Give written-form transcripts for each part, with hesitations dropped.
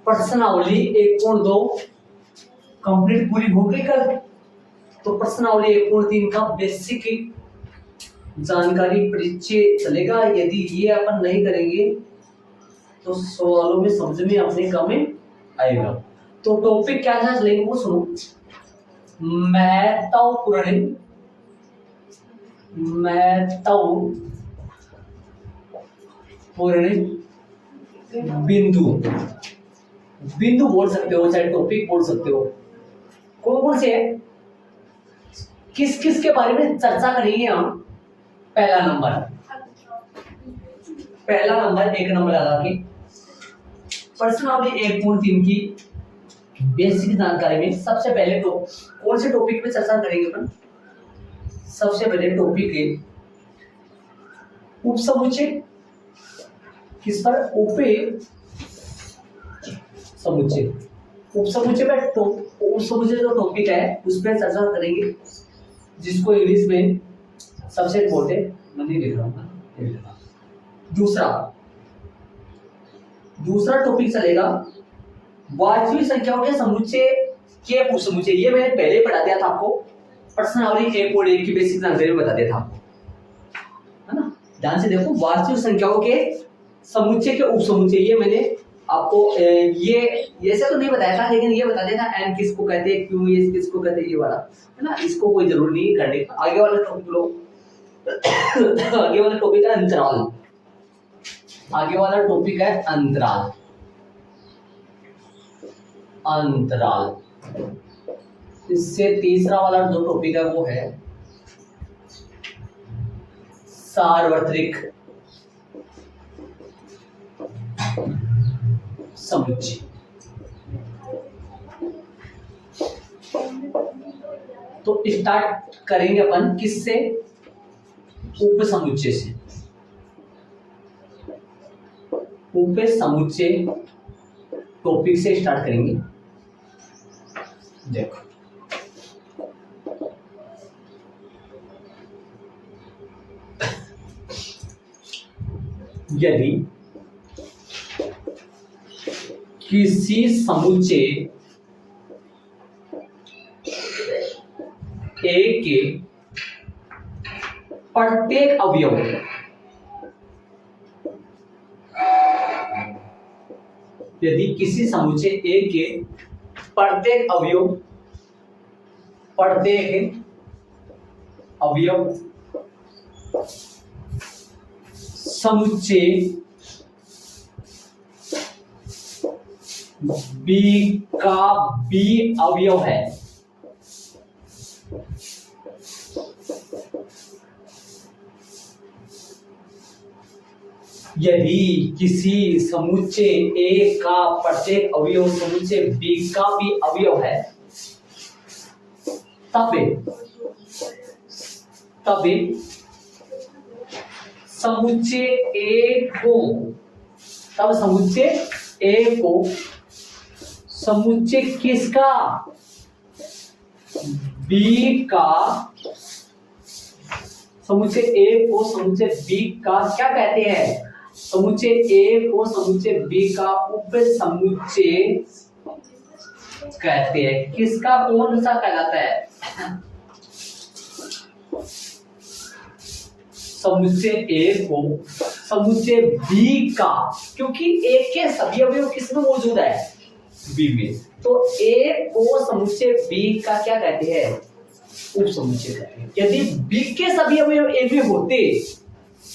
प्रश्नावली 1.2 कंप्लीट पूरी हो गई कल। तो प्रश्नावली 1.3 का बेसिक जानकारी परिचय चलेगा। यदि ये अपन नहीं करेंगे तो सवालों में समझ में अपने काम में आएगा। तो टॉपिक क्या था चलेंगे वो सुनो। महत्वपूर्ण बिंदु बिंदु बोल सकते हो, चाहे टॉपिक बोल सकते हो। कौन कौन से है, किस किस के बारे में चर्चा करेंगे हम। पहला नंबर 1 नंबर लगा के प्रश्नावली 1.3 की बेसिक जानकारी में सबसे पहले तो कौन से टॉपिक पे चर्चा करेंगे अपन। सबसे पहले टॉपिक है उपसमुच्चय। किस पर, उपसमुच्चय पे उपसमुच्चय जो टॉपिक है उस पर चर्चा करेंगे, जिसको इंग्लिश में सबसे इम्पोर्टेंट मैं नहीं लिख रहा हूँ। दूसरा टॉपिक चलेगा वास्तविक संख्याओं के समुच्चय के उपसमुच्चय। ये मैंने पहले पढ़ा दिया था आपको, प्रश्नावली 1.1 की बेसिक जानकारी में बता दिया था आपको, है ना। ध्यान से देखो, वास्तविक संख्याओं के समुच्चय के उपसमुच्चय ये मैंने आपको ये ऐसे तो नहीं बताया था, लेकिन ये बता दिया था एन किसको कहते हैं, क्यों ये किसको कहते हैं, ये वाला, है ना। इसको कोई जरूर नहीं करने का। आगे वाला टॉपिक लो। आगे वाला टॉपिक है अंतराल। आगे वाला टॉपिक है अंतराल। इससे तीसरा वाला जो टॉपिक है वो है सार्वत्रिक समुच्चय। तो स्टार्ट करेंगे अपन किससे, उपसमुच्चय से। उपसमुच्चय टॉपिक से स्टार्ट करेंगे। देखो यदि किसी समुच्चय ए के प्रत्येक अवयव समुच्चय बी का बी अवयव है, यदि किसी समुच्चय ए का प्रत्येक अवयव समुच्चय बी का भी अवयव है, तब समुच्चय ए को समुच्चय किसका, बी का, समुच्चय ए को समुच्चय बी का क्या कहते हैं, समुच्चय ए को समुच्चय बी का उपसमुच्चय कहते हैं। किसका, कौन सा कहलाता है, समुच्चय ए को समुच्चय बी का, क्योंकि ए के सभी अवयव किसमें मौजूद है, बी में। तो ए को समुच्चय बी का क्या कहते हैं, उपसमुच्चय कहते हैं। यदि बी के सभी अवयव ए में होते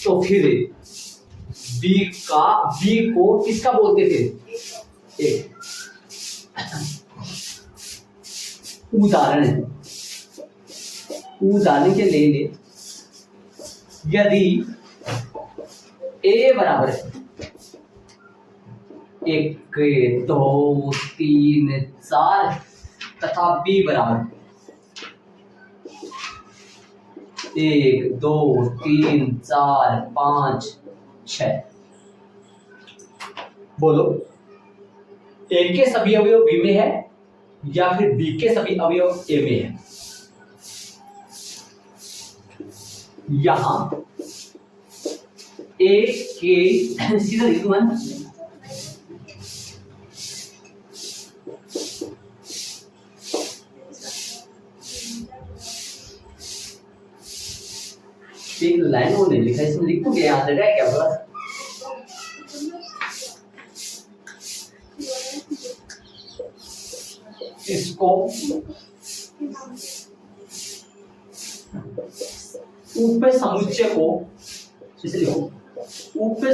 तो फिर बी को किसका बोलते थे, ए। उदाहरण के लिए यदि ए बराबर है 1 2 3 4 तथा बी बराबर 1 2 3 4 5 6, बोलो ए के सभी अवयव बी में है या फिर बी के सभी अवयव ए में है। यहां ए के सीधा लिखूंगा, एक लाइन वो नहीं लिखा, इसमें लिख तो क्या याद रहेगा क्या बस। इसको उप समुच्चय को इसे लिखो, उप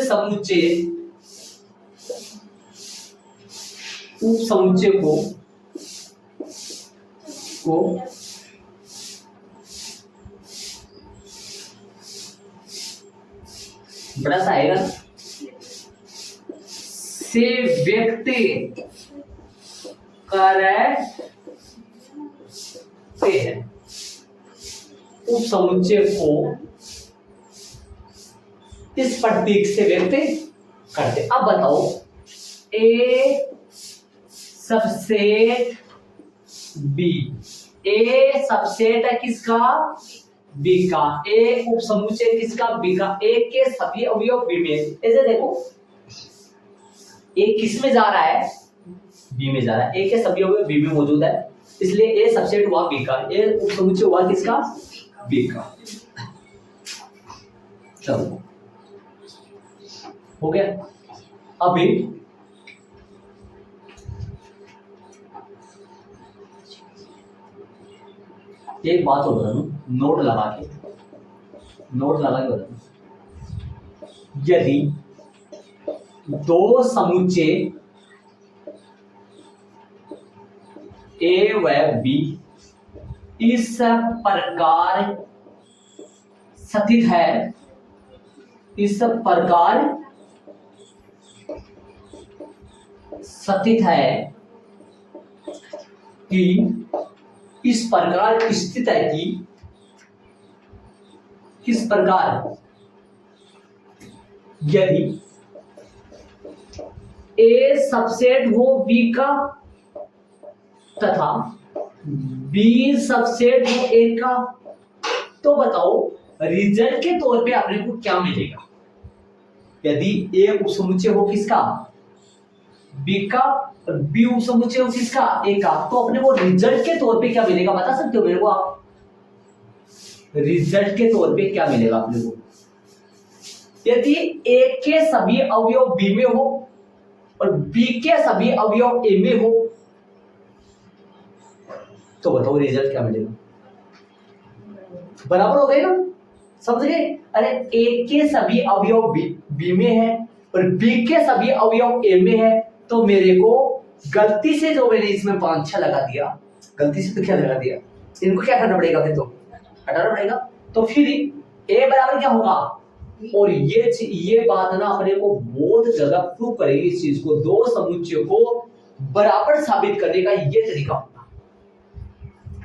समुच्चय को बड़ा सा आएगा से व्यक्ति करते हैं, उप समुच्चय को इस प्रतीक से व्यक्त करते। अब बताओ ए सबसेट बी, ए सबसेट है किसका, बी का, ए उप समुच्चय किसका, बी का, ए के सभी अवयव बी में। ऐसे देखो ए किस में जा रहा है, बी में जा रहा है, ए के सभी अवयव बी में मौजूद है, इसलिए ए सबसेट हुआ बी का, ए उप समुच्चय हुआ किसका, बी का। चलो हो गया। अभी एक बात हो बता दूं, नोट लगा के बता दूं, यदि दो समुच्चय ए व बी इस प्रकार स्थित है, इस प्रकार स्थित है कि इस प्रकार स्थित है कि किस प्रकार, यदि ए सबसेट हो बी का तथा बी सबसेट हो ए का, तो बताओ रिजल्ट के तौर पे अपने को क्या मिलेगा। यदि ए उप समुच्चय हो किसका, बी का, बी उप समुच्चय हो किसका, ए का, तो अपने को रिजल्ट के तौर पे क्या मिलेगा बता सकते हो मेरे को आप, रिजल्ट के तौर पे क्या मिलेगा अपने को। यदि ए के सभी अवयव बी में हो और बी के सभी अवयव ए में हो, तो बताओ रिजल्ट क्या मिलेगा। बराबर हो गए ना, समझ गए। अरे ए के सभी अवयव बी में है और बी के सभी अवयव ए में है, तो मेरे को गलती से जो मैंने इसमें 5-6 लगा दिया, गलती से तो क्या लगा दिया, इनको क्या करना पड़ेगा, फिर तो हटाना पड़ेगा। तो फिर ए बराबर क्या होगा, और ये बात ना अपने को बहुत जगह प्रूव करेगी इस चीज को, दो समुच्चय को बराबर साबित करने का ये तरीका होगा,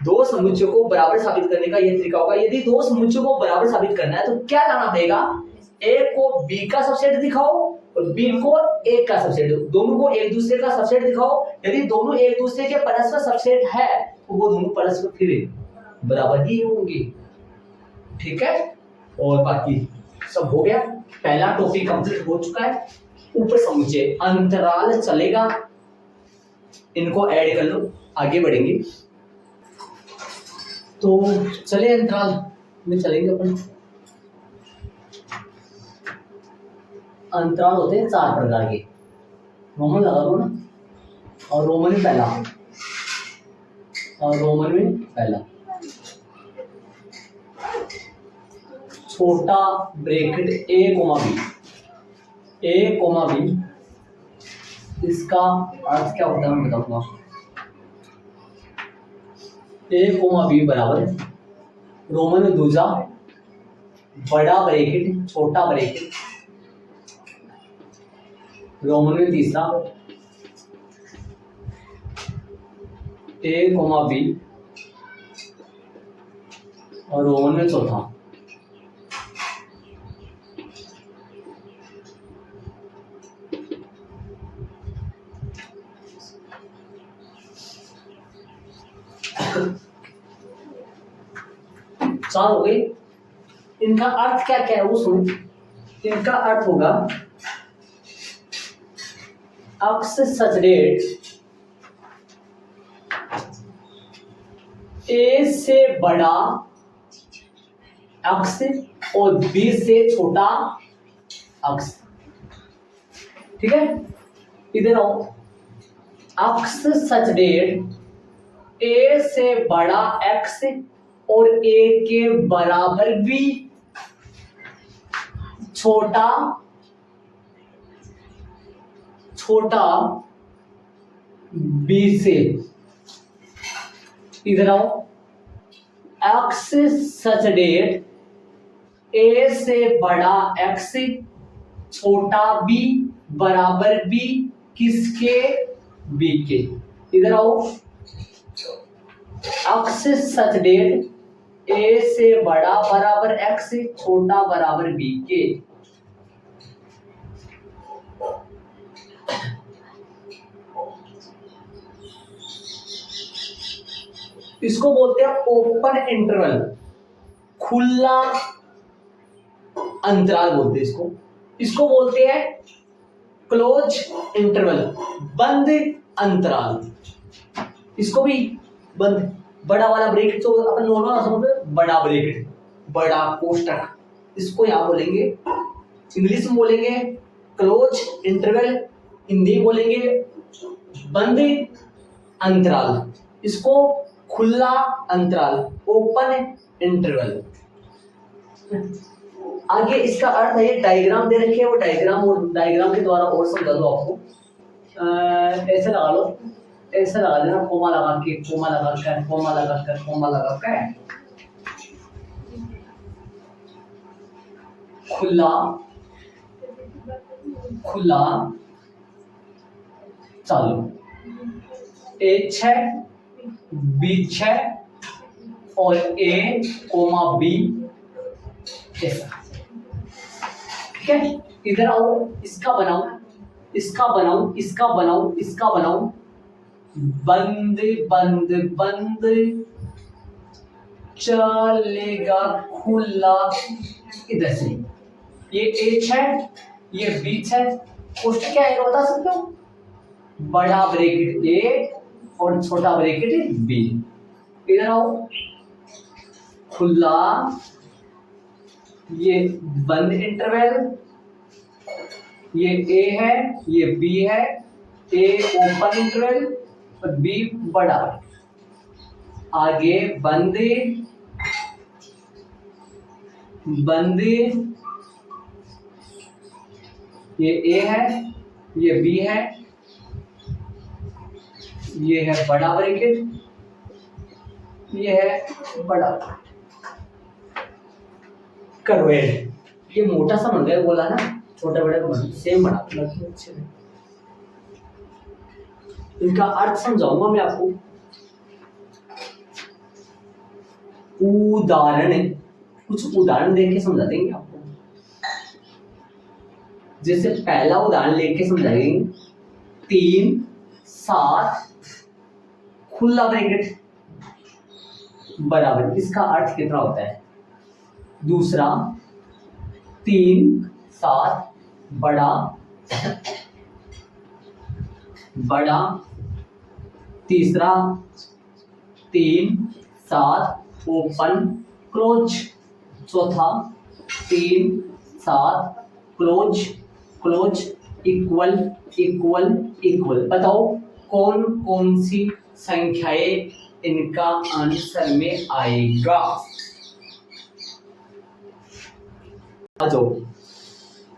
दो समुच्चय को बराबर साबित करने का ये तरीका होगा। यदि दो समुच्चय को बराबर साबित करना है तो क्या करना पड़ेगा, ए को बी का सबसेट दिखाओ और बी को ए का सबसेट, दोनों को एक दूसरे का सबसेट दिखाओ। यदि दोनों एक दूसरे के परस्पर सबसेट है तो वो दोनों परस्पर फिर बराबर ही होंगे, ठीक है। और बाकी सब हो गया, पहला टॉपिक कंप्लीट हो चुका है। ऊपर समुच्चय अंतराल चलेगा, इनको ऐड कर लो, आगे बढ़ेंगे। तो चले अंतराल में चलेंगे अपन। अंतराल होते हैं 4 प्रकार के, रोमन लगा दो ना, और रोमन में पहला, और रोमन में पहला छोटा ब्रैकेट ए कोमा बी, इसका अर्थ क्या होता है मैं बताऊंगा। ए कोमा बी बराबर रोमन में दूसरा बड़ा ब्रैकेट छोटा ब्रैकेट, रोमन में तीसरा ए कोमा बी, और रोमन में चौथा चार हो गए। इनका अर्थ क्या क्या है वो सुनो। इनका अर्थ होगा अक्ष सचरेट ए से बड़ा अक्ष और बी से छोटा अक्ष। ठीक है, इधर आओ। अक्ष सच डेट ए से बड़ा एक्स और ए के बराबर बी छोटा बी से। इधर आओ। एक्स सच डेट ए से बड़ा एक्स छोटा बी बराबर बी किसके? बी के। इधर आओ। एक्स सच डेट ए से बड़ा बराबर एक्स छोटा बराबर बी के। इसको बोलते हैं ओपन इंटरवल, खुला अंतराल बोलते हैं इसको। इसको बोलते हैं क्लोज इंटरवल, बंद अंतराल। इसको भी बंद, बड़ा वाला ब्रैकेट तो अपन नॉर्मल समझते, बड़ा ब्रैकेट, बड़ा कोष्टक, इसको यहां बोलेंगे, इंग्लिश में बोलेंगे क्लोज इंटरवल, हिंदी में बोलेंगे बंद अंतराल, इसको खुला अंतराल, ओपन इंटरवल। आगे इसका अर्थ है, ये डायग्राम दे रखे है, वो डायग्राम के द्वारा और समझा दो आपको। ऐसे लगा लो, ऐसे लगा देना, कोमा लगा के, कोमा लगा कर, कोमा लगा कर, कोमा लगा कर, खुला खुला चालू, ए 6 बी 6 और ए कोमा बी ऐसा। ठीक है, इधर आओ, इसका बनाओ, इसका बनाओ, इसका बनाओ, इसका बनाओ, बंद बंद बंद चलेगा खुला। इधर से ये ए 6 ये बी 6, उसका क्या है बता सकते हो? बड़ा ब्रैकेट ए और छोटा ब्रैकेट बी। इधर आओ, खुला, ये बंद इंटरवल, ये ए है, ये बी है, ए ओपन इंटरवल और बी बड़ा। आगे बंद बंद, ये ए है, ये बी है, ये है बड़ा ब्रैकेट, ये है बड़ा कर्वेड। ये मोटा सा बन गया, बोला ना छोटा बड़ा को बन, सेम बना अच्छे से। इनका अर्थ समझाऊंगा मैं आपको। उदाहरण, कुछ उदाहरण देख के समझा देंगे आपको। जैसे पहला उदाहरण लेके समझाएंगे, 3 7 खुला ब्रैकेट बराबर, इसका अर्थ कितना होता है? दूसरा 3 7 बड़ा बड़ा, तीसरा 3 7 ओपन क्लोज, चौथा 3 7 close close, equal equal equal. बताओ कौन कौन सी संख्याएं इनका आंसर में आएगा?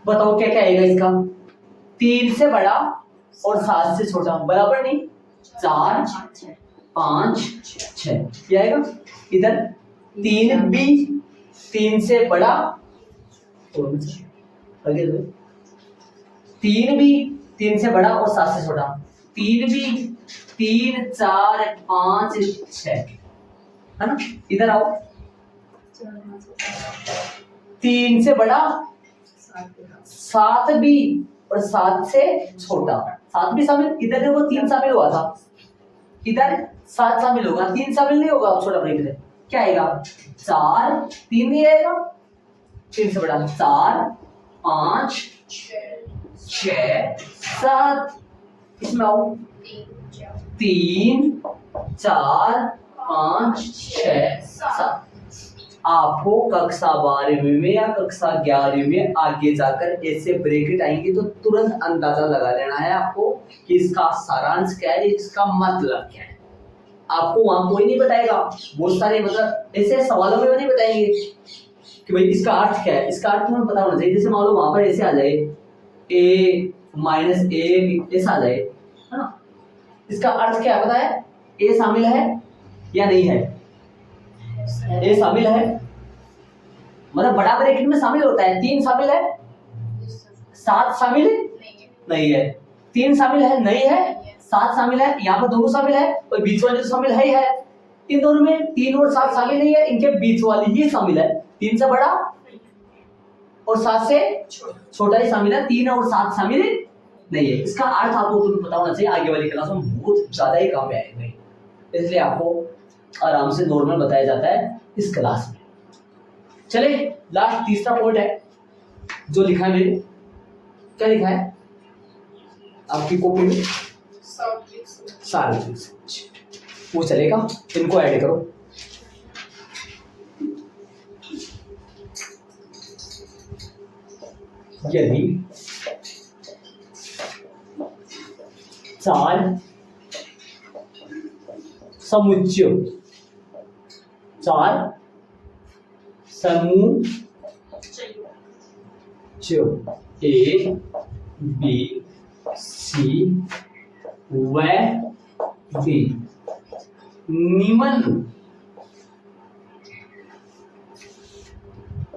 बताओ क्या क्या आएगा इसका? 3 से बड़ा और 7 से छोटा बराबर नहीं, 4 5 6 क्या आएगा? इधर 3 भी 3 से बड़ा, 3 भी 3 से बड़ा और 7 से छोटा, 3 भी 3 4 5 6 है ना। इधर आओ, 3 से बड़ा 7 भी और 7 से छोटा, 7 भी शामिल, इधर देखो 3 शामिल हुआ था, इधर 7 शामिल होगा, 3 शामिल नहीं होगा, छोटा ब्रेक है, क्या आएगा? 4 3 नहीं आएगा, 3 से बड़ा 4 5 6 7, इसमें आओ 3 4 5 6 7। आपको कक्षा 12वीं में या कक्षा 11वीं में आगे जाकर ऐसे ब्रैकेट आएंगे तो तुरंत अंदाजा लगा लेना है आपको कि इसका सारांश क्या है, इसका मतलब क्या है। आपको वहां कोई नहीं बताएगा, बहुत सारे मतलब ऐसे सवालों में नहीं बताएंगे कि भाई इसका अर्थ क्या है, इसका अर्थ तुम्हें पता होना चाहिए। जैसे मान लो वहां पर ऐसे आ जाए a माइनस a ऐसा आ जाए, है ना, इसका अर्थ क्या पता है, a शामिल है या नहीं है, a शामिल है मतलब बड़ा ब्रैकेट में शामिल होता है, 3 शामिल है, 7 शामिल नहीं है, 3 शामिल है नहीं है, 7 शामिल है, यहाँ पर दोनों शामिल है और बीच वाली तो शामिल है ही है। इन दोनों में 3 और 7 शामिल नहीं है, इनके बीच वाली ही शामिल है, 3 से बड़ा और 7 से छोटा ही शामिल है, 3 और 7 शामिल नहीं है। इसका अर्थ आपको तुरंत पता होना चाहिए, आगे वाली क्लास में बहुत ज्यादा ही काम में आएगा, इसलिए आपको आराम से नॉर्मल बताया जाता है इस क्लास में। चले लास्ट तीसरा पॉइंट है जो लिखा है मैंने, क्या लिखा है आपकी कॉपी में, सार्वत्रिक समुच्चय, वो चलेगा, इनको ऐड करो। यदि 4 समुच्चय, 4 समूह ए बी सी व डी निम्न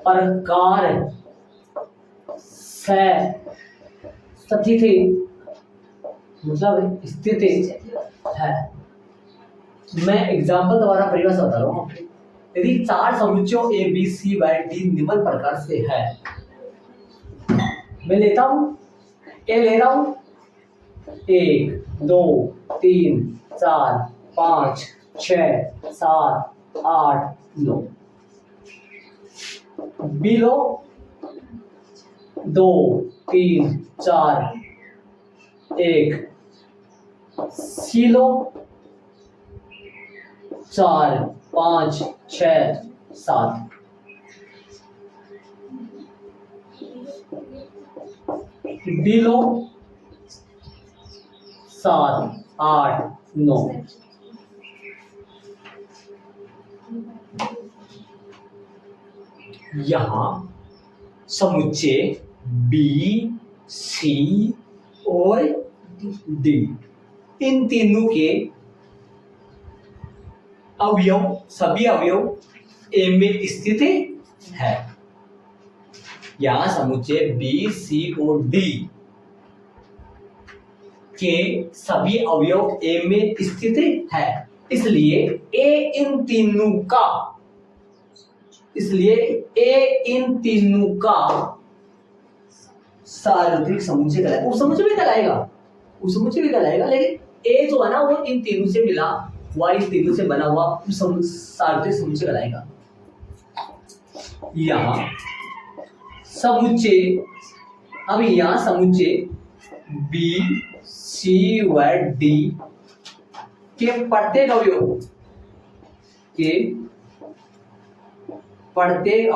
प्रकार से स्थित मतलब स्थित है। मैं एग्जाम्पल द्वारा परिभाषा बता रहा हूँ। यदि 4 समुच्चयों ए बी सी व डी निम्न प्रकार से है, मैं लेता हूं ए ले रहा हूं 1 2 3 4 5 6 7 8 9, बी लो 2 3 4 1, सी लो 4 5 6 7, डी लो 7 8 9। यहां समुच्चय बी सी और डी, इन तीनों के अवयव, सभी अवयव ए में स्थित है। यहां समुच्चय बी सी और डी के सभी अवयव ए में स्थित है, इसलिए ए इन तीनों का, इसलिए ए इन तीनों का सार्वत्रिक समुच्चय कहलाएगा। उस समुच्चय भी कहलाएगा, उस समुच्चय भी कहलाएगा, लेकिन ए जो है ना वो इन तीनों से मिला हुआ, इन तीनों से बना हुआ सार्वत्रिक समुच्चय कहलाएगा। यहां समुच्चय, अब यहां समुच्चय बी सी व डी के प्रत्येक अवयव के प्रत्येक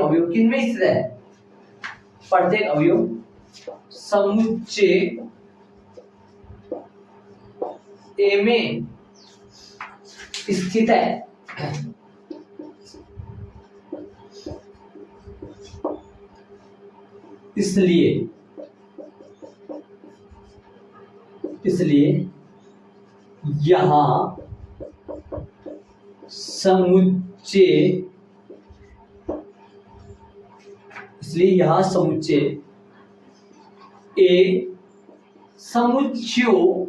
अवयव किनमें स्थित है, प्रत्येक अवयव समुच्चय ए में स्थित है। इसलिए यहां समुच्चय, ए समुच्चयों,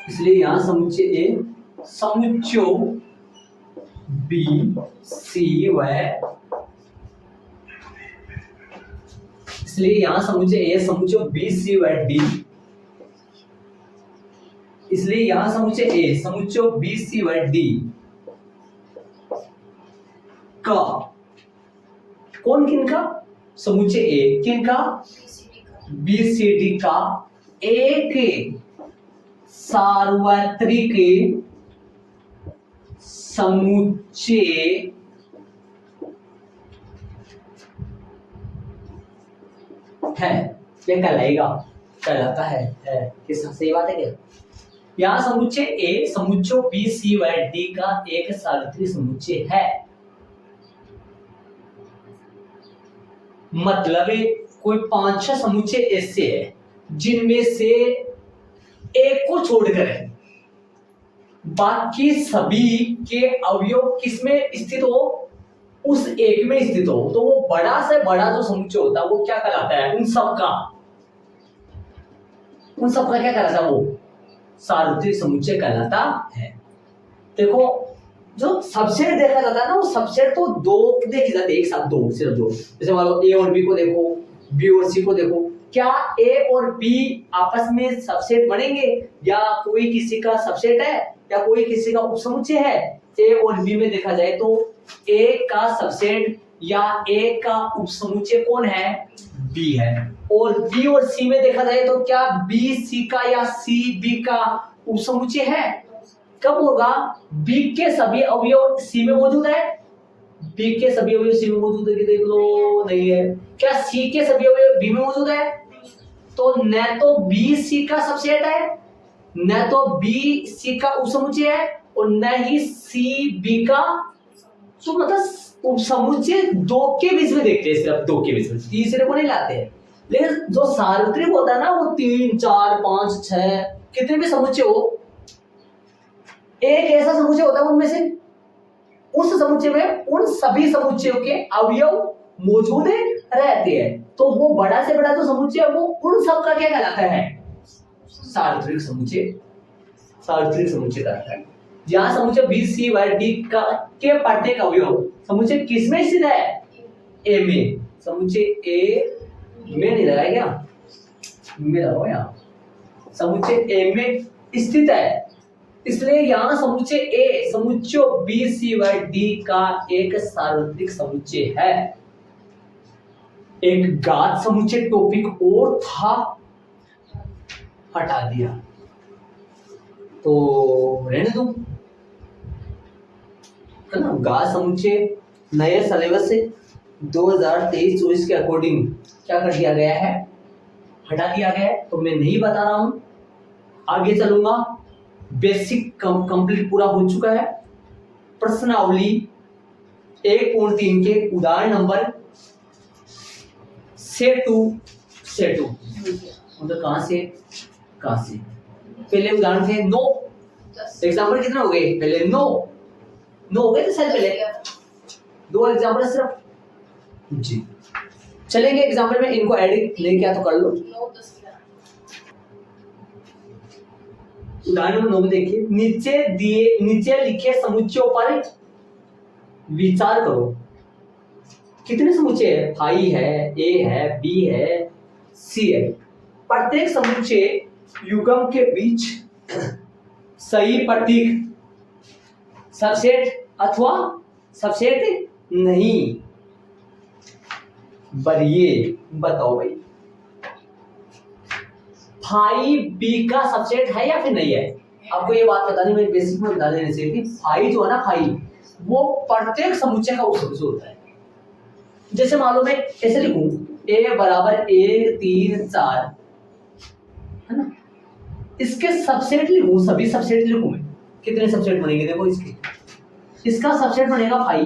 इसलिए यहां समुच्चय ए समुच्चयों बी सी व, इसलिए यहां समुच्चय ए समुच्चयों बी सी व डी, इसलिए यहां समुच्चय ए समुच्चयों बी सी व डी का, कौन किनका, समुच्चय ए किनका, बी सी डी का एक सार्वत्रिक समुच्चय है, ये कहलाता है किस सही बात है क्या? यहाँ समुच्चय ए समुच्चय बी सी व डी का एक सार्वत्रिक समुच्चय है। मतलब कोई 5-6 समुच्चय ऐसे है जिनमें से एक को छोड़कर बाकी सभी के अवयव किसमें स्थित हो? उस एक में स्थित हो, तो वो बड़ा से बड़ा जो समुच्चय होता है वो क्या कहलाता है? उन सबका क्या कहलाता है? वो सार्वत्रिक समुच्चय कहलाता है। देखो जो सबसेट देखा जाता है ना, वो सबसेट तो दो देखी जाती है, एक साथ दो, सिर्फ दो। जैसे मान लो ए और बी को देखो, बी और सी को देखो, क्या ए और बी आपस में सबसेट बनेंगे? या कोई किसी का सबसेट है या कोई किसी का उपसमुच्चय है? ए और बी में देखा जाए तो ए का सबसेट या ए का उपसमुच्चय कौन है? बी है। और बी और सी में देखा जाए तो क्या बी सी का या सी बी का उपसमुच्चय है? कब होगा? बी के सभी अवयव सी में मौजूद है। बी के सभी अवयव सी में मौजूद है कि देख लो, नहीं है। क्या सी के सभी अवयव बी में मौजूद है? तो न तो बी सी का सबसेट है, न तो बी सी का उपसमुच्चय है, और न ही सी बी का। तो मतलब उपसमुच्चय दो के बीच में देखते हैं, सिर्फ दो के बीच में, तीसरे को नहीं लाते हैं। लेकिन जो सार्वत्रिक होता है ना, वो 3 4 5 6 कितने भी समुच्चय हो, एक ऐसा समुच्चय होता है उनमें से उस समुच्चय में उन सभी समुच्चयों के अवयव मौजूद रहते हैं। तो वो बड़ा से बड़ा जो समुच्चय है वो उन सब का क्या कहलाता है? सार्वत्रिक समुच्चय। सार्वत्रिक समुच्चय कहलाता है। जहां समुच्चय बी सी व डी का के प्रत्येक अवयव समुच्चय किसमें स्थित है? ए में। समुच्चय ए में नहीं लगाया क्या? में लगाओ यहाँ। समुच्चय ए में स्थित है, इसलिए यहाँ समुच्चय ए समुच्चय बी सी व डी का एक सार्वत्रिक समुच्चय है। एक गात समुच्चय टॉपिक और था, हटा दिया तो रहने दो, है ना। गात समुच्चय नए सिलेबस से 2023-24 के अकॉर्डिंग क्या कर दिया गया है? हटा दिया गया है। तो मैं नहीं बता रहा हूं, आगे चलूंगा। बेसिक कंप्लीट पूरा हो चुका है। प्रश्नावली 1.3 के उदाहरण नंबर से टू मतलब कहां से पहले उदाहरण थे 9, एग्जाम्पल कितने हो गए? पहले 9 हो गए थे शायद, पहले 2 एग्जाम्पल सिर्फ जी। चलेंगे एग्जाम्पल में, इनको एडिट लेके आ तो कर लो। उदाहरण नंबर 9 में देखिए, नीचे लिखे समुच्चयों पर विचार करो। कितने समुच्चय है? फाई है, ए है, बी है, सी है। प्रत्येक समुच्चय युग्म के बीच सही प्रतीक सबसेट अथवा सबसेट नहीं। बरिए बताओ भाई, फाई बी का सबसेट है या फिर नहीं है? आपको ये बात बतानी, मैं बेसिक में बता देने से कि फाई जो है ना, फाई वो प्रत्येक समुच्चय का उपसमुच्चय होता है। जैसे मान लो मैं ऐसे लिखूं, a बराबर 1 3 4, है ना। इसके सबसेट लिखूं, सभी सबसेट लिखूं मैं, कितने सबसेट बनेंगे? देखो इसका सबसेट बनेगा फाई।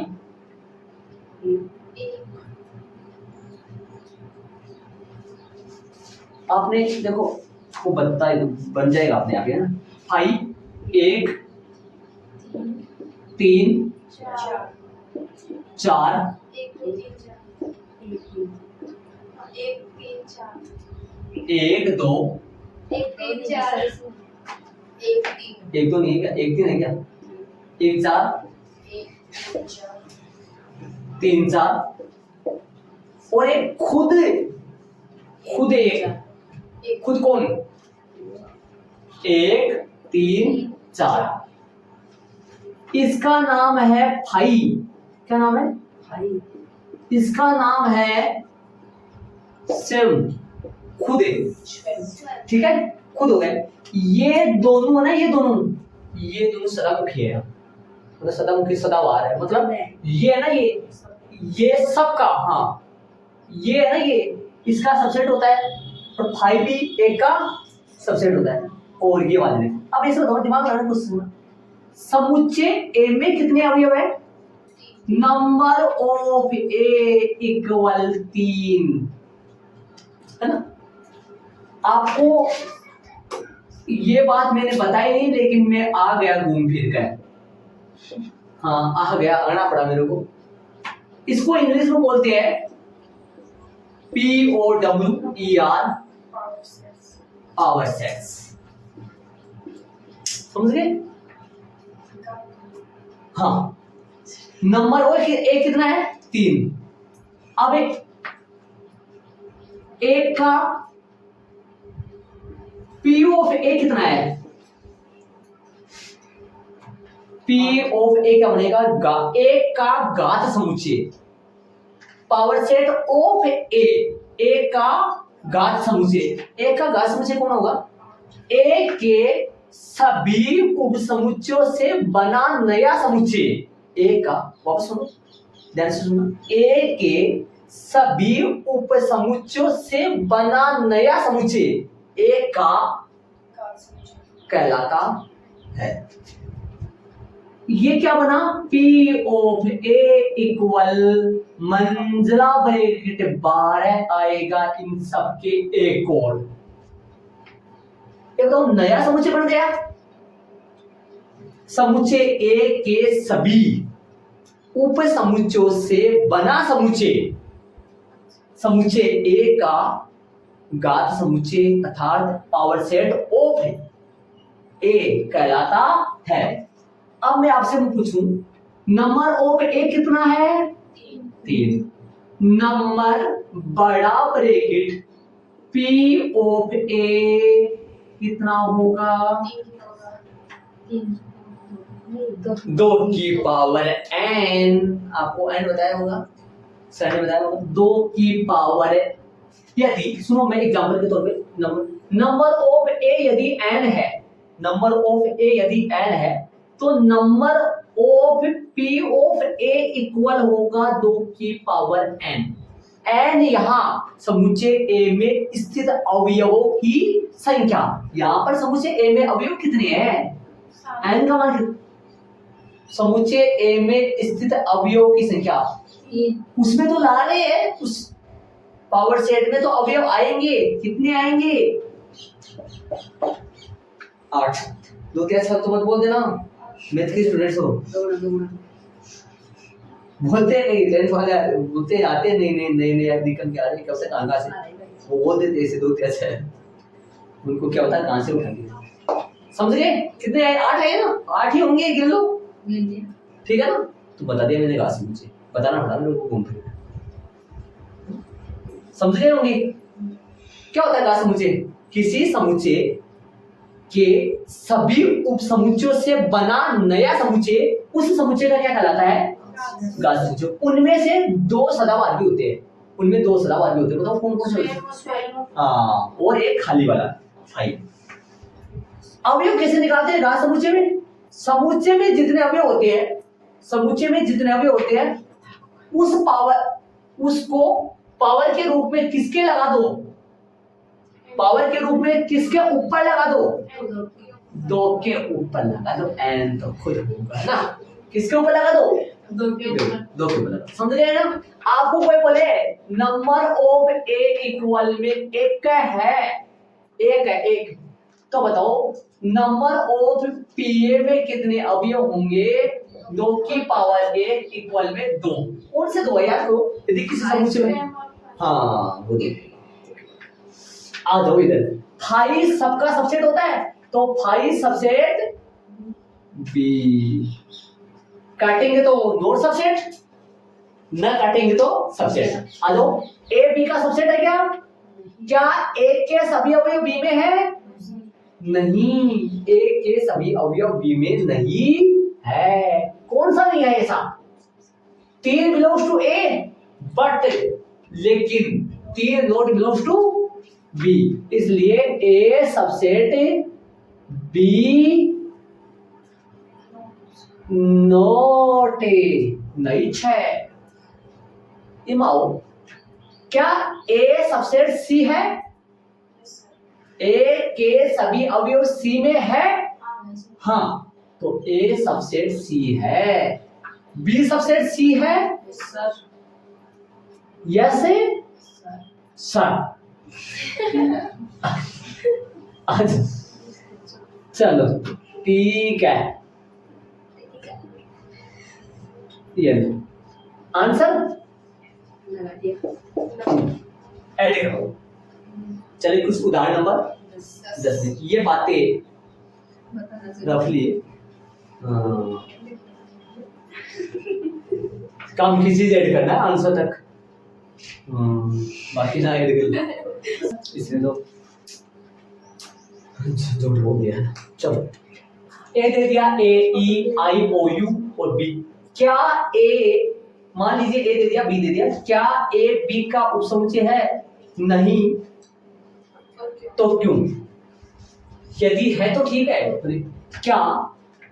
आपने देखो वो बन जाएगा अपने आप, है ना। फाई 1 3 4 1 2 1 2 नहीं है क्या? 1 3 है क्या? 1 4 3 4 और एक खुद एक खुद कौन? 1 3 4, इसका नाम है फाई। क्या नाम है? फाई। इसका नाम है स्वयं, खुद है, ठीक है, खुद हो गए। ये दोनों है ना, ये दोनों सदामुखी है, मतलब सदामुखी सदाबहार है, मतलब ये है ना, ये सबका, हाँ ये है ना, ये इसका सबसेट होता है, और 5 भी एक का सबसेट होता है, और ये वाले ने। अब इसे बताओ, दिमाग लगाना कुछ सुनना, समुच्चय ए में कितने अवयव है? नंबर ऑफ ए इक्वल 3, है ना। आपको ये बात मैंने बताई नहीं, लेकिन मैं आ गया घूम फिर कर, हाँ आ गया, आना पड़ा मेरे को। इसको इंग्लिश में बोलते हैं POWER, पावर सेट्स, समझ गए? हाँ, नंबर ऑफ ए कितना है? 3। अब एक का P ऑफ ए कितना है? P ऑफ ए क्या बनेगा? एक का घात समुच्चय, पावर सेट ऑफ ए, एक का घात समुच्चय। एक का घात समुच्चय कौन होगा? ए के सभी उप समुच्चयों से बना नया समुच्चय। ए का, वापस सुनो, ध्यान से सुनना, ए के सभी उप समुच्चयों से बना नया समुच्चय एक का कहलाता है। ये क्या बना? P ऑफ ए इक्वल मंजिला ब्रैकेट 12 आएगा इन सबके एक और, तो नया समुच्चय बन गया। समुच्चय ए के सभी उप समुच्चयों से बना समुच्चय, समुच्चय ए का घात समुच्चय अर्थात पावर सेट ऑफ ए कहलाता है। अब मैं आपसे पूछूं, नंबर ऑफ ए कितना है? 3। नंबर बड़ा ब्रैकेट P ऑफ ए कितना होगा? 2 की पावर n, आपको n बताया होगा, सर ने बताया होगा, 2 की पावर। यदि सुनो, मैं एग्जांपल के तौर पे नंबर ऑफ ए यदि n है, नंबर ऑफ ए यदि n है, तो number of P of A equal होगा 2 की पावर n। n यहाँ समुच्चय ए में स्थित अवयवों की संख्या, यहाँ पर समुच्चय ए में अवयव कितने हैं? n का मान, समुच्चय ए में स्थित अवयवों की संख्या, उसमें तो ला रहे हैं, उस पावर सेट में तो अवयव आएंगे, कितने आएंगे? 8। 2 क्या 6 तो मत बोल देना, मैथ के स्टूडेंट्स हो, बोलते हैं नहीं, टेंथ वाले बोलते आते नहीं यार, निकल के आ रहे, कब से कहां से वो बोल देते ऐसे 2 क्या 6, उनको क्या पता कहां से उठाएंगे। समझ गए? कितने आए? 8 है ना, 8 ही होंगे, गिन लो, ठीक है ना। तो बता दिया मैंने, कहा मुझे बताना पड़ा लोगों को घूम फिर, समझ गए होंगे क्या होता है घात समुच्चय? किसी समुच्चय के सभी उप समुच्चयों से बना नया समुच्चय, उस समुच्चय का क्या कहलाता है? घात समुच्चय। उनमें से 2 सदाबहार भी होते हैं, उनमें 2 सदाबहार भी होते हैं, बताओ कौन कौन से? हाँ, और एक खाली वाला 5। अवयव कैसे निकालते हैं घात समुच्चय में? समुच्चय में जितने अवयव होते हैं, समुच्चय में जितने अवयव होते हैं, उस पावर, उसको पावर के रूप में किसके लगा दो? पावर के रूप में किसके ऊपर लगा दो? 2 के ऊपर लगा दो, n तो खुद होगा ना, किसके ऊपर लगा दो? 2 के ऊपर लगा। समझ गए ना? आपको कोई बोले नंबर ऑफ ए इक्वल में एक है, एक, तो बताओ नंबर ऑफ पी ए में कितने अवयव होंगे? 2 की पावर ए इक्वल में 2। कौन से 2 है यार? तो यदि किसी समुच्चय में, हाँ वो देखिए, आ जाओ इधर, 5 सबका सबसेट होता है, तो 5 सबसेट बी, काटेंगे तो नोट सबसेट, न काटेंगे तो सबसेट। आ जाओ, ए बी का सबसेट है क्या? क्या ए के सभी अवयव बी में है? नहीं, ए के सभी अवयव बी में नहीं है। कौन सा नहीं है ऐसा? 3 बिलोंग्स टू ए, बट लेकिन 3 नॉट बिलोंग्स टू बी, इसलिए ए सबसेट बी नॉट ए, नहीं 6। इमाओ, क्या ए सबसेट सी है? ए के सभी अवयव सी में है? हाँ, तो ए सबसेट सी है। बी सबसेट सी है? Yes sir. चलो ठीक है, ये आंसर ऐड करो। चलिए कुछ उदाहरण नंबर 10 में ये बातें रफली कम की चीज ऐड करना है आंसर तक, बाकी ना ऐड कर इसमें तो झूठ बोल दिया। चलो ए दे दिया, ए ई आई ओ यू और बी। क्या ए, मान लीजिए ए दे दिया बी दे दिया, क्या ए बी का उपसमुच्चय है? नहीं, तो क्यों? यदि है तो ठीक है। क्या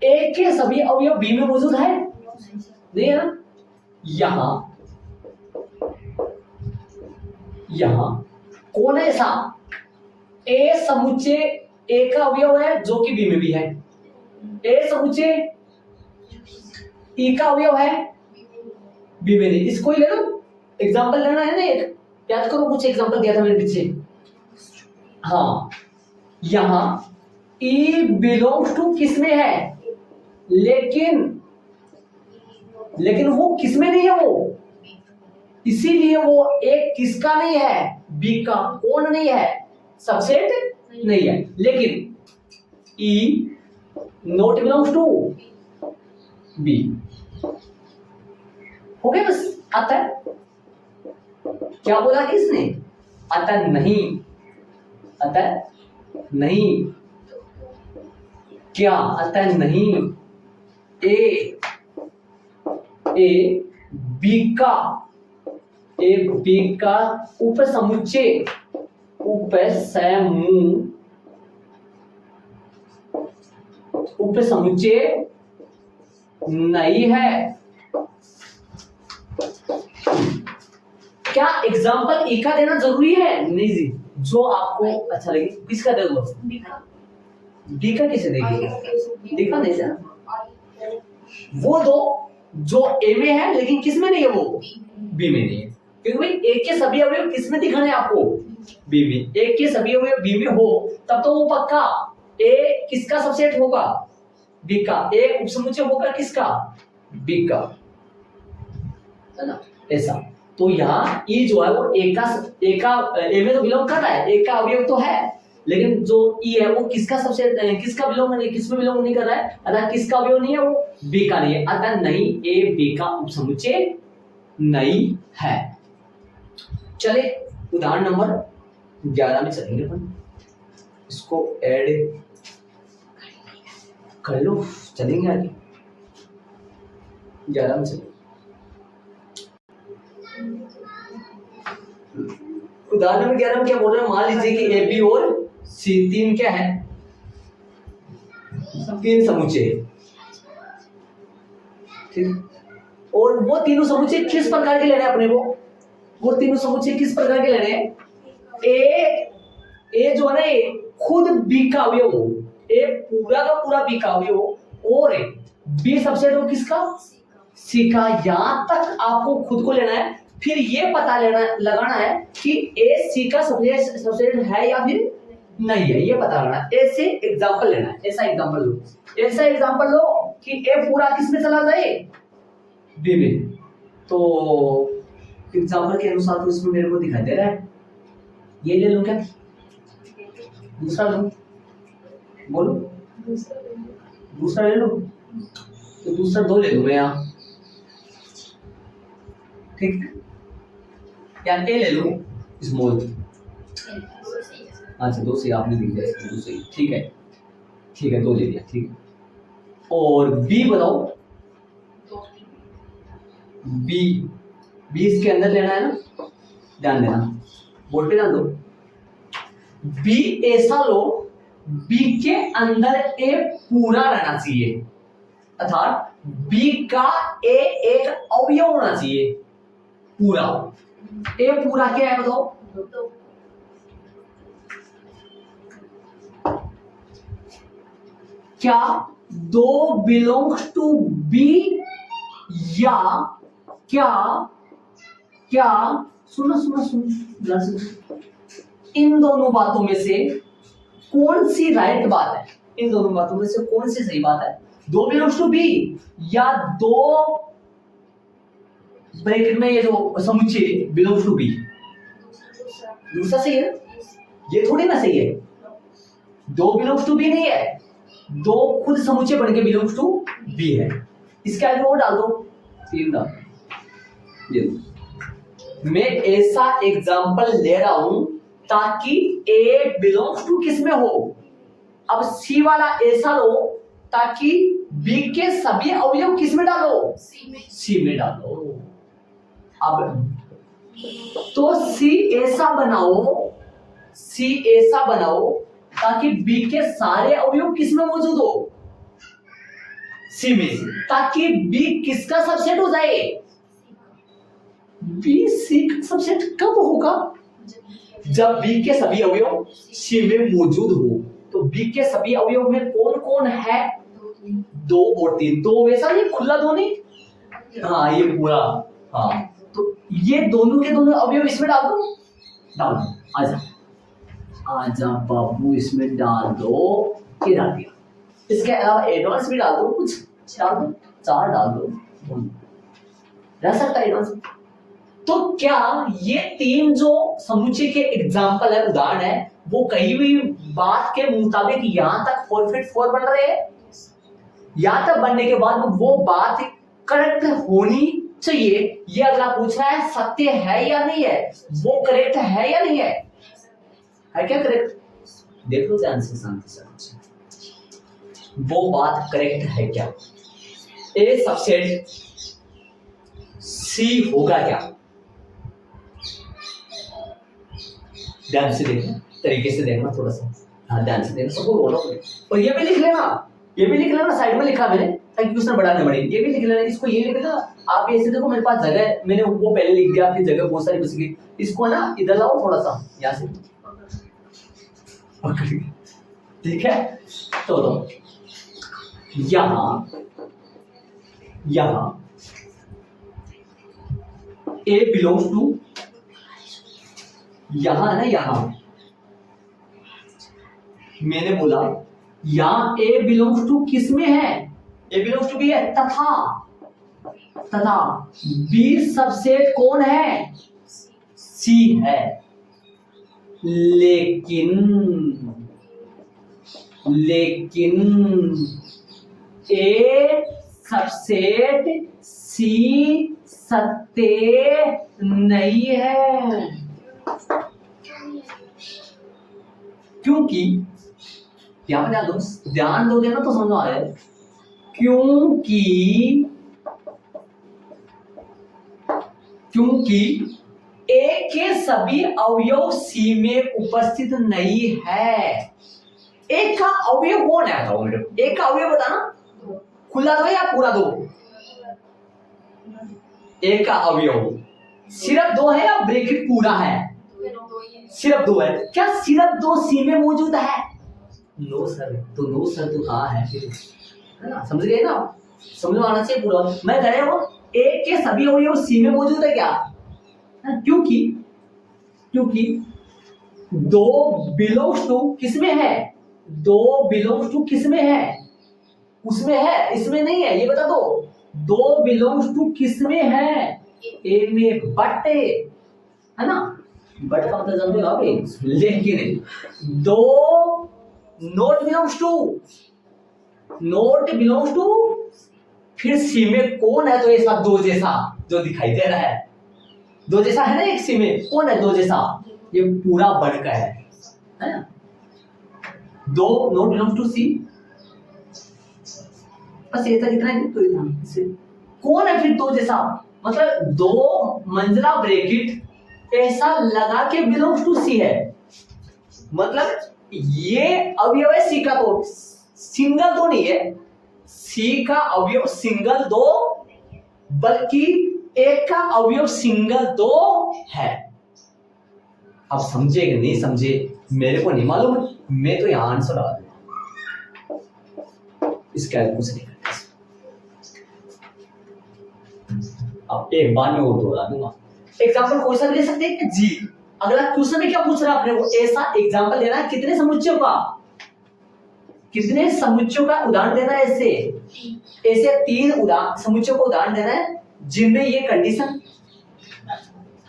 ए के सभी अवयव बी में मौजूद है? नहीं है ना। यहां कौन है ऐसा? ए समुच्चय ए का अवयव है जो कि बी में भी है। ए समुच्चय ई का अवयव है, बी में नहीं। इसको ही ले लो, एग्जांपल लेना है ना एक, याद करो कुछ एग्जांपल दिया था मैंने पीछे। हाँ, यहां ई बिलोंग्स टू किस में है? लेकिन वो किस में नहीं है वो, इसीलिए वो एक किसका नहीं है? बी का। कौन नहीं है? सबसेट नहीं है। लेकिन ई नॉट बिलोंग्स टू बी। हो गया बस। अतः क्या बोला किसने? अतः नहीं, अतः नहीं। क्या? अतः नहीं। ए बी का उपसमुच्चय नहीं है। क्या एग्जाम्पल ए का देना जरूरी है? नहीं जी, जो आपको अच्छा लगे। किसका दे दो? डी का कैसे देंगे? देखा नहीं सर, वो दो जो ए में है लेकिन किस में नहीं है? वो बी में नहीं है। क्योंकि भाई ए के सभी अवयव किस में दिखाने आपको? बी में। ए के सभी अवयव बी में हो तब तो वो पक्का ए किसका सबसेट होगा? बी का। ए उपसमुच्चय होगा किसका? बी का, है ना। ऐसा तो यहाँ ई जो है वो ए में तो बिलोंग कर रहा है, ए का अवयव तो है, लेकिन जो ई है वो किसका सबसेट, किसका बिलोंग नहीं, किसमें बिलोंग नहीं कर रहा है, अतः किसका अवयव नहीं है? वो बी का नहीं है। अतः नहीं, ए बी का उपसमुच्चय नहीं है। चले उदाहरण नंबर 11 में चलेंगे अपन, इसको ऐड कर लो, चलेंगे आगे। 11 में चलेंगे। उदाहरण नंबर 11 में क्या बोल रहे हैं? मान लीजिए कि ए बी और सी तीन क्या है? तीन समुच्चय, ठीक। और वो तीनों समुच्चय किस प्रकार के लेने हैं अपने को? वो तीनों समुच्चय किस प्रकार के लेने हैं? ए जो है ना खुद बी का अवयव हो, ए पूरा का पूरा बी का अवयव हो, और बी सबसेट हो किसका? सी का। यहां तक आपको खुद को लेना है, फिर ये पता लगाना है कि ए सी का सबसेट है या फिर नहीं है, ये पता लगाना है। ऐसे एग्जांपल लेना है, ऐसा एग्जांपल लो कि ए पूरा किस में चला जाए? बी में। तो एग्जांपल के अनुसार तो इसमें मेरे को दिखाई दे रहा है, ये ले लूं क्या? दूसरा लूं? बोलो दूसरा ले लो, तो दूसरा 2 ले लूं मैं यहाँ, ठीक है। या ए ले लूं स्मॉल, अच्छा 2 से आपने लिख दिया, 2 से ठीक है 2 ले लिया, ठीक है। और बी बताओ, बी इसके अंदर लेना है ना, ध्यान देना, बोर्ड पे ध्यान दो। बी ऐसा लो, बी के अंदर ए पूरा रहना चाहिए, अर्थात बी का ए एक अवयव होना चाहिए पूरा। ए पूरा क्या है बताओ? क्या दो बिलोंग्स टू बी या क्या क्या सुनो सुनो सुनो, इन दोनों बातों में से कौन सी राइट बात है? इन दोनों बातों में से कौन सी सही बात है? दो बिलोंग्स टू बी या दो ब्रैकेट में ये जो समुच्चय बिलोंग्स टू बी, दूसरा सही है? ये थोड़ी ना सही है। दो बिलोंग्स टू बी नहीं है, दो खुद समुच्चय बन के बिलोंग्स टू बी है। इसके आगे वो डाल दो, तीन डाल। ये मैं ऐसा एग्जांपल ले रहा हूं ताकि ए बिलोंग्स टू किस में हो। अब सी वाला ऐसा लो ताकि बी के सभी अवयव किस में डालो? सी में डालो। अब तो सी ऐसा बनाओ ताकि बी के सारे अवयव किस में मौजूद हो? सी में, ताकि बी किसका सबसेट हो जाए? बी सी का सबसेट कब होगा? जब बी के सभी अवयव सी में मौजूद हो। तो बी के सभी अवयव में कौन कौन है? दो और तीन। तो वैसा नहीं खुला दो नहीं, हाँ ये पूरा, हाँ तो ये दोनों के दोनों अवयव इसमें डाल दो, आजा आजा बाबू इसमें डाल दो। ये डाल दिया। इसके अलावा एडवांस भी डाल दो, कुछ डाल दो, चार डाल दो, रह सकता है एडवांस। तो क्या ये तीन जो समुच्चय के एग्जाम्पल है, उदाहरण है, वो कहीं भी बात के मुताबिक यहां तक 4 बन रहे हैं? यहां तक बनने के बाद वो बात करेक्ट होनी चाहिए। ये अगला पूछ रहा है सत्य है या नहीं है, वो करेक्ट है या नहीं है? है क्या करेक्ट? देख लो ध्यान से, शांति से, वो बात करेक्ट है क्या? ए सबसेट सी होगा क्या? ध्यान से देखना, तरीके से देखना थोड़ा सा, हाँ ध्यान से देखना, सबको बोलो। और ये भी लिख लेना, साइड में लिखा मैंने ताकि क्वेश्चन बढ़ाने पड़े। ये भी लिख लेना, इसको ये लिख लेना। आप ऐसे देखो, मेरे पास जगह है, मैंने वो पहले लिख दिया, फिर जगह बहुत सारी बच गई। इसको ना इधर लाओ थोड़ा सा, यहाँ से, ठीक है? तो यहाँ ए बिलोंग्स टू, यहां है ना, यहां मैंने बोला यहां ए बिलोंग्स टू किस में है? ए बिलोंग्स टू बी है, तथा बी सबसेट कौन है? सी है। लेकिन ए सबसेट सी सत्य नहीं है। क्योंकि यहां पर ध्यान दोगे ना तो समझ आ रहा है। क्योंकि ए के सभी अवयव सी में उपस्थित नहीं है। एक का अवयव कौन है बताओ मेरे को? एक का अवयव बताना, खुला दो या पूरा दो? एक का अवयव सिर्फ दो है या ब्रैकेट पूरा है? सिर्फ दो है। क्या सिर्फ दो सी में मौजूद है? नो सर, तो नो सर तो कहाँ है फिर, है ना? समझ गए ना? समझ में आना चाहिए पूरा। मैं कह रहा हूं ए के सभी अवयव सी में मौजूद है क्या? क्योंकि दो बिलोंग्स टू किसमें है? दो बिलोंग्स टू किसमें है? उसमें है, इसमें नहीं है। ये बता दो, दो बिलोंग्स टू किसमें है? ए में। बट है ना, बट का मतलब जानते हो आप? लेकिन दो नोट बिलोंग्स टू फिर सी में कौन है? तो ऐसा दो जैसा जो दिखाई दे रहा है, दो जैसा है ना एक सी में, कौन है दो जैसा? ये पूरा वर्ग का है ना? दो नोट बिलोंग्स टू सी, बस ये तक इतना ही। तो इतना कौन है फिर दो जैसा? मतलब दो मंजिला ब्रैकेट ऐसा लगा के बिलोंग्स टू सी है। मतलब ये अवयव है सी का, तो सिंगल तो नहीं है, सी का अवयव सिंगल दो, बल्कि एक का अवयव सिंगल दो है। अब समझे कि नहीं समझे मेरे को नहीं मालूम, मैं तो यहां आंसर आ दूंगा, इसका कुछ नहीं करता। अब एक बार में वो दोहरा दूंगा। एग्जाम्पल कोई सा भी ले सकते हैं जी। अगला क्वेश्चन में क्या पूछ रहा है अपने को, ऐसा एग्जाम्पल देना है कितने समुच्चयों का, कितने समुच्चयों का उदाहरण देना है। ऐसे 3 उदाहरण समुच्चयों को उदाहरण देना है जिनमें ये कंडीशन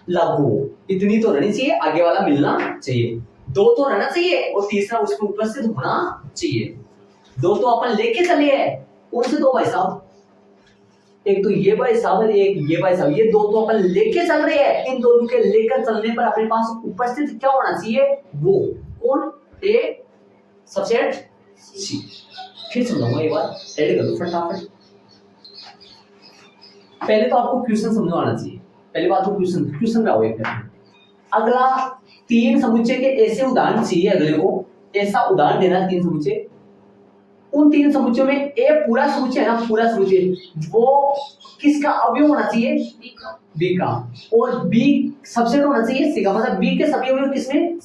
लागू हो। इतनी तो रहनी चाहिए, आगे वाला मिलना चाहिए, 2 तो रहना चाहिए और तीसरा उसके उपस्थित होना चाहिए। 2 तो अपन लेके चले हैं, कौन से 2 भाई साहब, एक तो ये भाई साहब और एक ये भाई साहब, ये 2 तो अपन लेके चल रहे हैं। इन दोनों के लेकर चलने पर अपने पास उपस्थित क्या होना चाहिए, वो कौन, ए सबसेट सी। फिर समझाऊंगा ये बात, ऐड कर लो फटाफट। पहले तो आपको क्वेश्चन समझ आना चाहिए, पहली बात तो क्वेश्चन पे आओ। अगला 3 समुच्चय के ऐसे उदाहरण चाहिए, अगले को ऐसा उदाहरण देना 3 समुच्चय। उन 3 समुच्चयों में ए पूरा समुच्चय है ना, पूरा समुच्चय वो किसका अवयव होना चाहिए, बी का, और बी सबसेट होना चाहिए सी का, मतलब बी के सभी अवयव किसमें,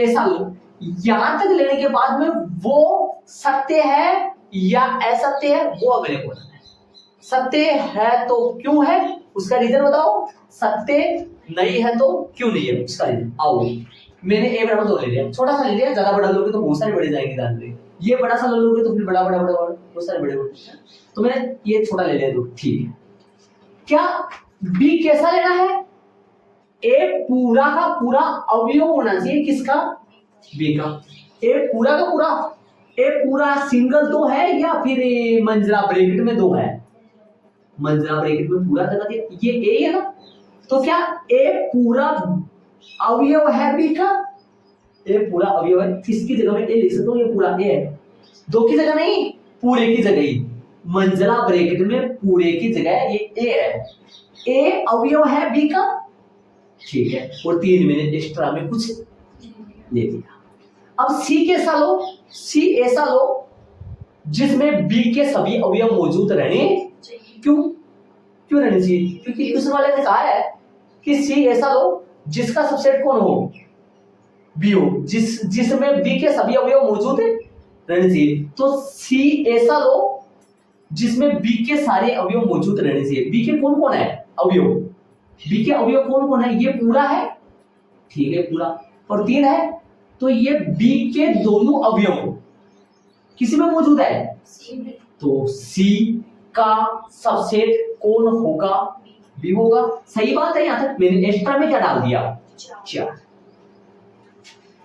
ऐसा लो। यहां तक लेने के बाद में वो सत्य है या असत्य है वो अगले को बताना है। सत्य है तो क्यों है उसका रीजन बताओ, सत्य नहीं है तो क्यों नहीं है उसका रीजन। आओ, मैंने ए बराबर 2 ले लिया, छोटा सा ले लिया, ज्यादा बड़ा लोगे तो बहुत सारे बड़े जाएंगे ध्यान रखिए। ये बड़ा सा लोगे तो फिर बड़ा बहुत सारे बड़े, तो मैंने ये छोटा ले लिया 2, ठीक है। क्या बी कैसा लेना है, ए पूरा का पूरा अवयव होना चाहिए किसका, बी का। ए पूरा का पूरा, ए पूरा सिंगल 2 है या फिर मंजिला ब्रैकेट में 2 है, मंजिला ब्रैकेट में पूरा लगा दिया, ये ए है ना, तो क्या ए पूरा अवयव है बी का, ए पूरा अवयव है। किसकी जगह में ए लिख सकता हूं, ये पूरा ए है, 2 की जगह नहीं, पूरे की जगह ही, मंजिला ब्रैकेट में पूरे की जगह ये ए है, ए अवयव है बी का, ठीक है। और 3 मैंने एक्स्ट्रा में कुछ ले लिया। अब सी कैसा लो, सी ऐसा लो जिसमें बी के सभी अवयव मौजूद रहने, क्यों रहने चाहिए, क्योंकि क्वेश्चन वाले ने कहा है कि सी ऐसा लो जिसका सबसेट कौन हो, बी हो, जिसमें बी के सभी अवयव मौजूद रहने चाहिए। तो सी ऐसा लो जिसमें बी के सारे अवयव मौजूद रहने चाहिए। बी के कौन कौन है अवयव, बी के अवयव कौन कौन है, ये पूरा है, ठीक है पूरा, और 3 है, तो ये बी के दोनों अवयव किसी में मौजूद है, तो सी का सबसेट कौन होगा, बी होगा। सही बात है, यहां तक मैंने एक्स्ट्रा में क्या डाल दिया, 4।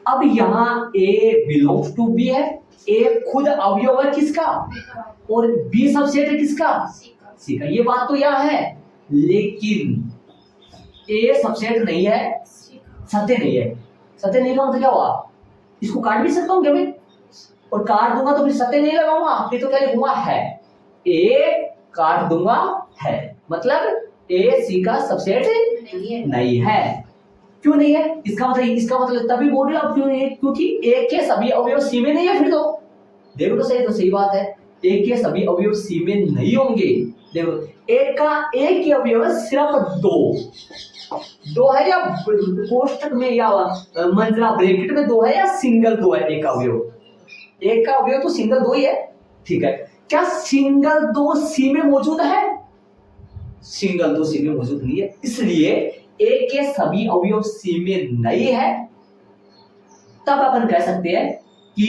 अब यहां ए बिलोंग्स टू बी है, ए खुद अवयव है किसका, और बी सबसेट है किसका, सी का। ये बात तो यहां है, लेकिन ए सबसेट नहीं है, सत्य नहीं है। सत्य नहीं का मतलब क्या हुआ, इसको काट भी सकता हूं क्या मैं, और काट दूंगा तो फिर सत्य नहीं लगाऊंगा, फिर तो क्या लिखूंगा है, ए काट दूंगा है, मतलब ए सी का सबसेट नहीं है। क्यों नहीं है, इसका मतलब तभी बोल रहे हो क्यों नहीं है, क्योंकि ए के सभी अवयव सी में नहीं है। फिर तो देखो तो सही बात है, ए के सभी अवयव सी में नहीं होंगे। देखो एक के अवयव सिर्फ 2 है, या कोष्टक में या मंजिला ब्रैकेट में 2 है, या सिंगल 2 है एक का अवयव तो सिंगल 2 ही है, ठीक है। क्या सिंगल 2 सी में मौजूद है, सिंगल 2 सी में मौजूद नहीं है, इसलिए ए के सभी अवयव सी में नहीं है। तब अपन कह सकते हैं कि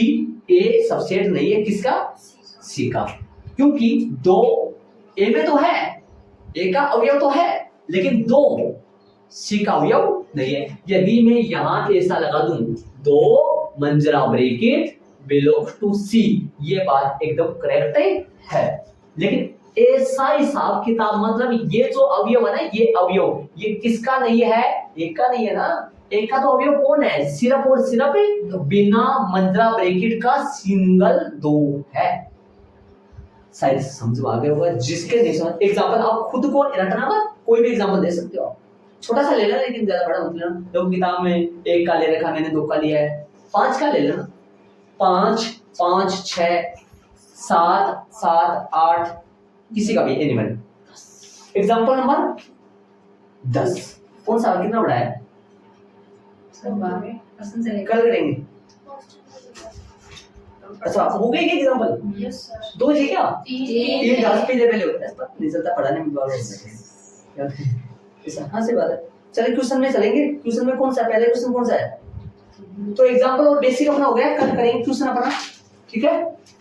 ए सबसेट नहीं है किसका, सी का, क्योंकि 2 ए में तो है, ए का अवयव तो है, लेकिन 2 सी का अवयव नहीं है। यदि मैं यहां ऐसा लगा दूं 2 मंजिला ब्रैकेट बिलोंग्स टू सी, ये बात एकदम करेक्ट है, लेकिन ऐसा हिसाब किताब मतलब ये जो अवयव है ना, ये अवयव ये किसका नहीं है, एक का नहीं है ना, एक का तो अवयव कौन है, सिर्फ और सिर्फ बिना मंजिला ब्रैकेट का सिंगल 2 है। शायद समझ आ गया होगा, जिसके नहीं समझ एग्जांपल आप खुद को रटना मत, कोई भी एग्जांपल दे सकते हो, छोटा सा ले लेना, लेकिन ज्यादा बड़ा मत लेना। देखो किताब में 1 का ले रखा, मैंने 2 का लिया है, 5 का ले लेना, 5 5 6 7 7 8 किसी का भी एनिमल। एग्जाम्पल नंबर 10 कौन सा कितना बड़ा है? कल करेंगे। अच्छा हो गई एग्जाम्पल? Yes sir. 2 है क्या? 3 10 पेज पहले होता है नहीं चलता पढ़ाने में बार हाँ से बात है। चलिए क्वेश्चन में चलेंगे। क्वेश्चन में कौन सा पहले क्वेश्चन कौन सा है? तो एग्जाम्पल और बेसिक अपना हो गया, कल करेंगे क्वेश्चन अपना। ठीक है,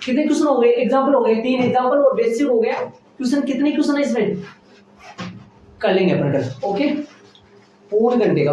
कितने क्वेश्चन हो गए? एग्जाम्पल हो गए 3 एग्जाम्पल और बेसिक हो गया। क्वेश्चन कितने क्वेश्चन है इसमें कर लेंगे अपन कल। ओके, पूर्ण घंटे का